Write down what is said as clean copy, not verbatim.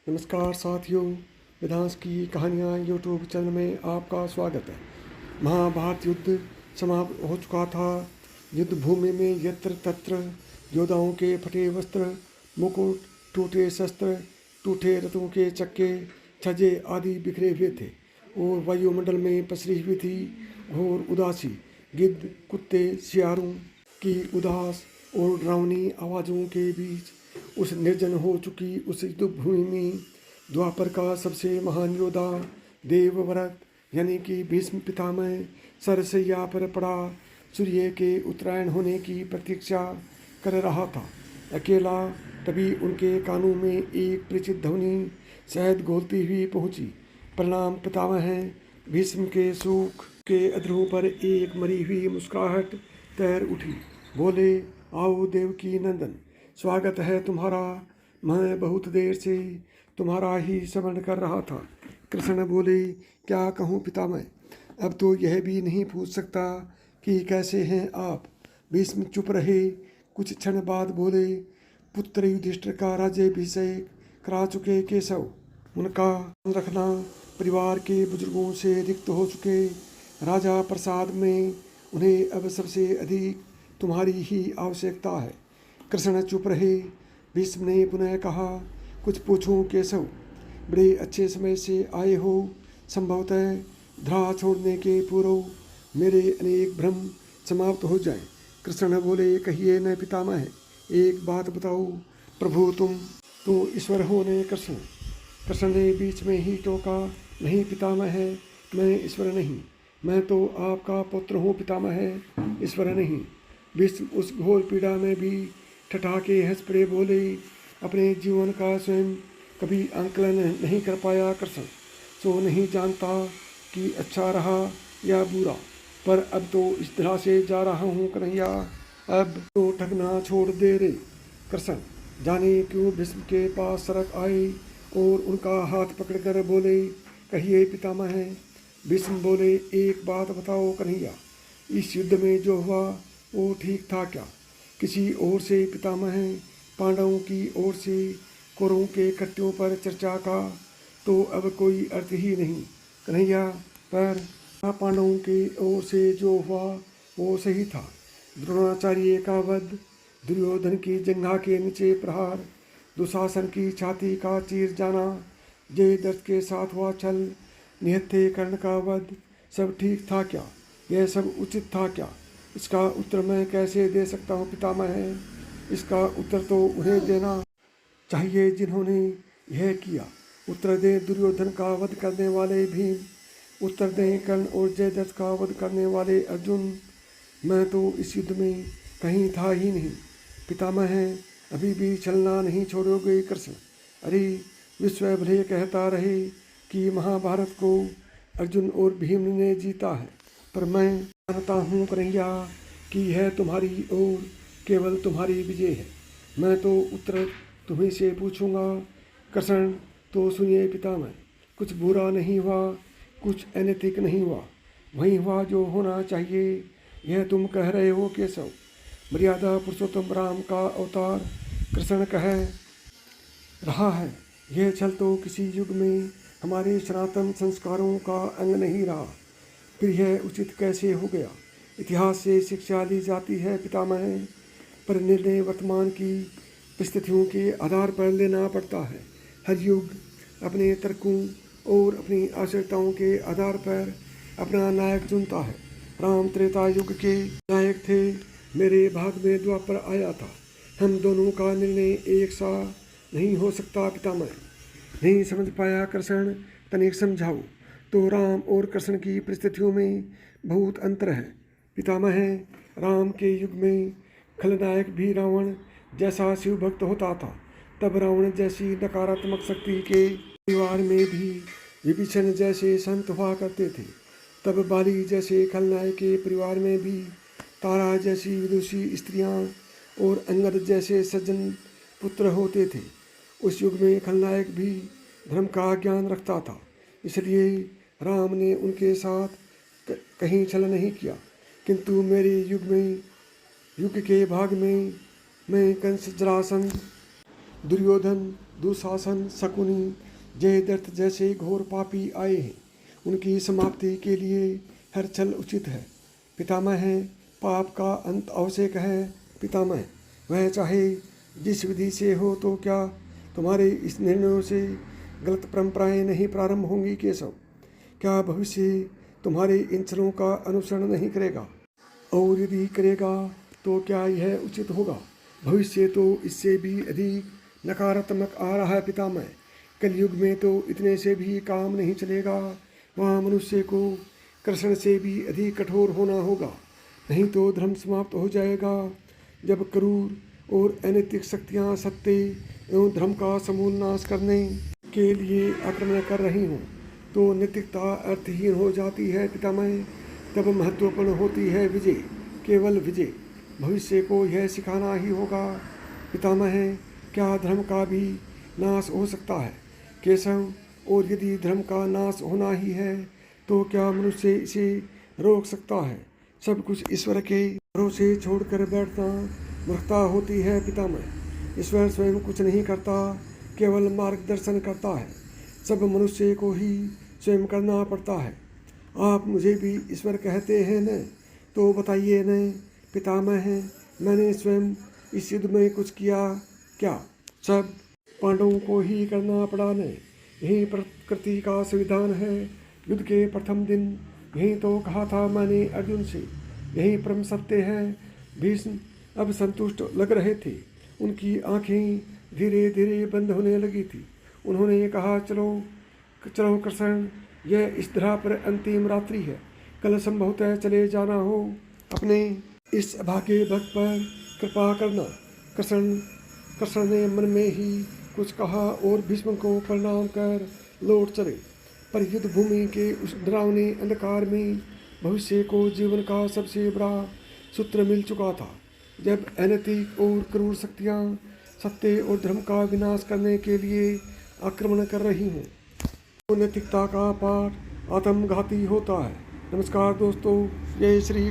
नमस्कार साथियों, वेदांस की कहानियाँ यूट्यूब चैनल में आपका स्वागत है। महाभारत युद्ध समाप्त हो चुका था। युद्ध भूमि में यत्र तत्र योद्धाओं के फटे वस्त्र, मुकुट, टूटे शस्त्र, टूटे रथों के चक्के, छज्जे आदि बिखरे हुए थे और वायुमंडल में पसरी हुई थी घोर उदासी। गिद्ध, कुत्ते, सियारों की उदास और डरावनी आवाज़ों के बीच उस निर्जन हो चुकी उस युद्ध भूमि में द्वापर का सबसे महान योद्धा देवव्रत यानी कि भीष्म पितामह सरसैया पर पड़ा सूर्य के उत्तरायण होने की प्रतीक्षा कर रहा था। अकेला। तभी उनके कानों में एक परिचित ध्वनि शहद घोलती हुई पहुंची। प्रणाम पितामह। भीष्म के सुख के अधरों पर एक मरी हुई मुस्कुराहट तैर उठी। बोले, आओ देवकी नंदन, स्वागत है तुम्हारा। मैं बहुत देर से तुम्हारा ही स्मरण कर रहा था। कृष्ण बोले, क्या कहूँ पितामह, अब तो यह भी नहीं पूछ सकता कि कैसे हैं आप। भीष्म चुप रहे। कुछ क्षण बाद बोले, पुत्र युधिष्ठिर का राज्याभिषेक करा चुके केशव, उनका रखना परिवार के बुजुर्गों से रिक्त हो चुके राजा प्रसाद में उन्हें अब सबसे अधिक तुम्हारी ही आवश्यकता है। कृष्ण चुप रहे। भीष्म ने पुनः कहा, कुछ पूछूं केशव, बड़े अच्छे समय से आए हो। संभवतः धरा छोड़ने के पूर्व मेरे अनेक भ्रम समाप्त हो जाएं। कृष्ण बोले, कहिए न पितामह, एक बात बताओ। प्रभु तुम तो ईश्वर हो न कृष्ण। कृष्ण ने बीच में ही टोका, नहीं पितामह, मैं ईश्वर नहीं, मैं तो आपका पुत्र हूँ पितामह, ईश्वर नहीं। भीष्म उस घोर पीड़ा में भी ठठाके हंस पड़े। बोले, अपने जीवन का स्वयं कभी आंकलन नहीं कर पाया कृष्ण, सो नहीं जानता कि अच्छा रहा या बुरा। पर अब तो इस तरह से जा रहा हूँ कन्हैया, अब तो ठगना छोड़ दे रे। कृष्ण जाने क्यों भीष्म के पास सड़क आए और उनका हाथ पकड़कर बोले, कहिए पितामह। भीष्म बोले, एक बात बताओ कन्हैया, इस युद्ध में जो हुआ वो ठीक था क्या? किसी ओर से पितामह, पांडवों की ओर से कौरवों के कृत्यों पर चर्चा का तो अब कोई अर्थ ही नहीं कन्हैया, पर पांडवों की ओर से जो हुआ वो सही था। द्रोणाचार्य का वध, दुर्योधन की जंघा के नीचे प्रहार, दुशासन की छाती का चीर जाना, जयद्रथ के साथ हुआ छल, निहत्थे कर्ण का वध, सब ठीक था क्या? यह सब उचित था क्या? इसका उत्तर मैं कैसे दे सकता हूँ पितामह? इसका उत्तर तो उन्हें देना चाहिए जिन्होंने यह किया। उत्तर दें दुर्योधन का वध करने वाले भीम, उत्तर दें कर्ण और जयद्रथ का वध करने वाले अर्जुन। मैं तो इस युद्ध में कहीं था ही नहीं पितामह। अभी भी चलना नहीं छोड़ोगे कृष्ण? अरे विश्व भले कहता रहे कि महाभारत को अर्जुन और भीम ने जीता है, पर मैं जानता हूँ कन्हैया कि यह तुम्हारी और केवल तुम्हारी विजय है। मैं तो उत्तर तुम्हीं से पूछूंगा। कृष्ण तो सुनिए पितामह, कुछ बुरा नहीं हुआ, कुछ अनैतिक नहीं हुआ, वही हुआ जो होना चाहिए। यह तुम कह रहे हो केशव, मर्यादा पुरुषोत्तम राम का अवतार कृष्ण कह रहा है। यह छल तो किसी युग में हमारे सनातन संस्कारों का अंग नहीं रहा, फिर यह उचित कैसे हो गया? इतिहास से शिक्षा ली जाती है पितामह, पर निर्णय वर्तमान की परिस्थितियों के आधार पर लेना पड़ता है। हर युग अपने तर्कों और अपनी आवश्यकताओं के आधार पर अपना नायक चुनता है। राम त्रेता युग के नायक थे, मेरे भाग में द्वापर आया था। हम दोनों का निर्णय एक सा नहीं हो सकता पितामह। नहीं समझ पाया कृष्ण, तनिक समझाओ। तो राम और कृष्ण की परिस्थितियों में बहुत अंतर है पितामह। राम के युग में खलनायक भी रावण जैसा शिव भक्त होता था। तब रावण जैसी नकारात्मक शक्ति के परिवार में भी विभीषण जैसे संत हुआ करते थे। तब बाली जैसे खलनायक के परिवार में भी तारा जैसी विदुषी स्त्रियां और अंगद जैसे सज्जन पुत्र होते थे। उस युग में खलनायक भी धर्म का ज्ञान रखता था, इसलिए राम ने उनके साथ कहीं छल नहीं किया। किंतु मेरे युग के भाग में मैं कंस, जरासंध, दुर्योधन, दुशासन, शकुनी, जयद्रथ जैसे घोर पापी आए हैं। उनकी समाप्ति के लिए हर छल उचित है। पितामह है, पाप का अंत आवश्यक है। पितामह, वह चाहे जिस विधि से हो तो क्या तुम्हारे इस निर्णयों से गलत परंपराएं नहीं प्रारंभ होंगी केशव? क्या भविष्य तुम्हारे इन छलों का अनुसरण नहीं करेगा? और यदि करेगा तो क्या यह उचित होगा? भविष्य तो इससे भी अधिक नकारात्मक आ रहा है पितामह। कलयुग में तो इतने से भी काम नहीं चलेगा। वहाँ मनुष्य को कृष्ण से भी अधिक कठोर होना होगा, नहीं तो धर्म समाप्त हो जाएगा। जब क्रूर और अनैतिक शक्तियाँ सत्य एवं धर्म का समूल नाश करने के लिए आक्रमण कर रही हों तो नैतिकता अर्थहीन हो जाती है पितामह। तब महत्वपूर्ण होती है विजय, केवल विजय। भविष्य को यह सिखाना ही होगा पितामह। क्या धर्म का भी नाश हो सकता है केशव? और यदि धर्म का नाश होना ही है तो क्या मनुष्य इसे रोक सकता है? सब कुछ ईश्वर के भरोसे छोड़कर बैठना मूर्खता होती है पितामह। ईश्वर स्वयं कुछ नहीं करता, केवल मार्गदर्शन करता है। सब मनुष्य को ही स्वयं करना पड़ता है। आप मुझे भी ईश्वर कहते हैं न, तो बताइए न पितामह, मैंने स्वयं इस युद्ध में कुछ किया क्या? सब पांडवों को ही करना पड़ा न। यही प्रकृति का संविधान है। युद्ध के प्रथम दिन यही तो कहा था मैंने अर्जुन से, यही परम सत्य है। भीष्म अब संतुष्ट लग रहे थे। उनकी आंखें धीरे धीरे बंद होने लगी थी। उन्होंने कहा, चलो चलो कृष्ण, यह इस धरा पर अंतिम रात्रि है। कल संभवतः चले जाना हो। अपने इस अभागे भक्त पर कृपा करना। कृष्ण ने मन में ही कुछ कहा और भीष्म को प्रणाम कर लौट चले। पर युद्ध भूमि के उस डरावने अंधकार में भविष्य को जीवन का सबसे बड़ा सूत्र मिल चुका था। जब अनैतिक और क्रूर शक्तियाँ सत्य और धर्म का विनाश करने के लिए आक्रमण कर रही हों तो नैतिकता का पाठ आत्मघाती होता है। नमस्कार दोस्तों, जय श्री